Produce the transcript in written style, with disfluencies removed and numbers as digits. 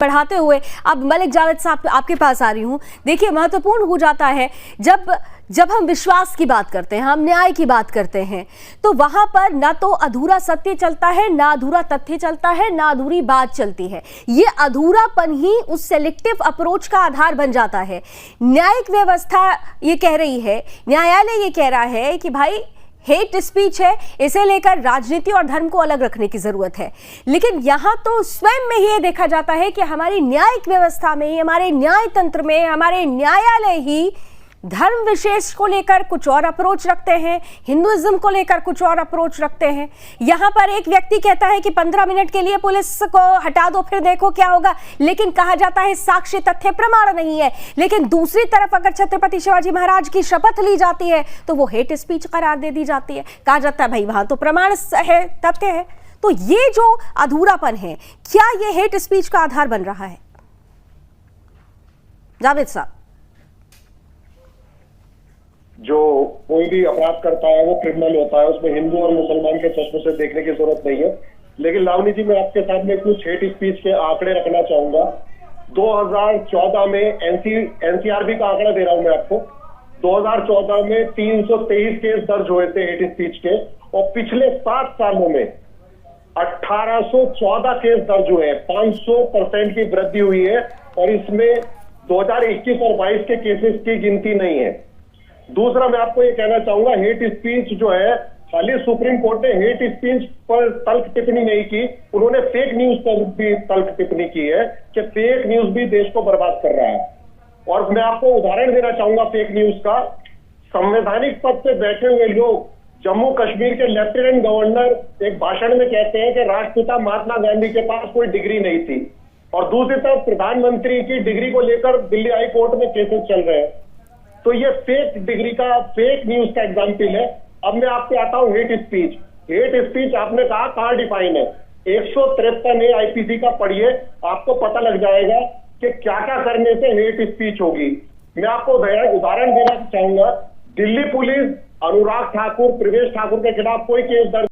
बढ़ाते हुए अब मलिक जावेद साहब आपके पास आ रही हूं। देखिए, महत्वपूर्ण हो जाता है जब हम विश्वास की बात करते हैं, हम न्याय की बात करते हैं, तो वहां पर ना तो अधूरा सत्य चलता है, ना अधूरा तथ्य चलता है, ना अधूरी बात चलती है। ये अधूरापन ही उस सेलेक्टिव अप्रोच का आधार बन जाता है। न्यायिक व्यवस्था ये कह रही है, न्यायालय ये कह रहा है कि भाई हेट स्पीच है, इसे लेकर राजनीति और धर्म को अलग रखने की जरूरत है। लेकिन यहां तो स्वयं में ही देखा जाता है कि हमारी न्यायिक व्यवस्था में, हमारे न्याय तंत्र में, हमारे न्यायालय ही धर्म विशेष को लेकर कुछ और अप्रोच रखते हैं, हिंदुइज्म को लेकर कुछ और अप्रोच रखते हैं। यहां पर एक व्यक्ति कहता है कि 15 मिनट के लिए पुलिस को हटा दो, फिर देखो क्या होगा, लेकिन कहा जाता है साक्ष्य तथ्य प्रमाण नहीं है। लेकिन दूसरी तरफ अगर छत्रपति शिवाजी महाराज की शपथ ली जाती है तो वो हेट स्पीच करार दे दी जाती है। कहा जाता है भाई वहां तो प्रमाण है, तथ्य है। तो ये जो अधूरापन है, क्या ये हेट स्पीच का आधार बन रहा है? जावेद साहब, जो कोई भी अपराध करता है वो क्रिमिनल होता है, उसमें हिंदू और मुसलमान के चश्मे से देखने की जरूरत नहीं है। लेकिन लावनी जी, मैं आपके सामने कुछ हेट स्पीच के आंकड़े रखना चाहूंगा। 2014 में एनसीआरबी का आंकड़ा दे रहा हूं मैं आपको। 2014 में 323 केस दर्ज हुए थे हेट स्पीच के, और पिछले 7 सालों में 1814 केस दर्ज हुए हैं। 500% की वृद्धि हुई है, और इसमें 2021 और 22 के केसेस की गिनती नहीं है। दूसरा, मैं आपको ये कहना चाहूंगा, हेट स्पीच जो है, खाली सुप्रीम कोर्ट ने हेट स्पीच पर तल्ख टिप्पणी नहीं की, उन्होंने फेक न्यूज पर भी तल्ख टिप्पणी की है कि फेक न्यूज भी देश को बर्बाद कर रहा है। और मैं आपको उदाहरण देना चाहूंगा फेक न्यूज का। संवैधानिक पद पे बैठे हुए लोग, जम्मू कश्मीर के लेफ्टिनेंट गवर्नर एक भाषण में कहते हैं कि राष्ट्रपिता महात्मा गांधी के पास कोई डिग्री नहीं थी, और दूसरी तरफ प्रधानमंत्री की डिग्री को लेकर दिल्ली हाई कोर्ट में केसेस चल रहे हैं। तो ये फेक डिग्री का, फेक न्यूज का एग्जाम्पल है। अब मैं आपसे आता हूं हेट स्पीच। हेट स्पीच आपने कहा कहां डिफाइन है? 153A आईपीसी का पढ़िए, आपको पता लग जाएगा कि क्या क्या करने से हेट स्पीच होगी। मैं आपको उदाहरण देना चाहूंगा। दिल्ली पुलिस अनुराग ठाकुर, प्रवेश ठाकुर के खिलाफ कोई केस दर्ज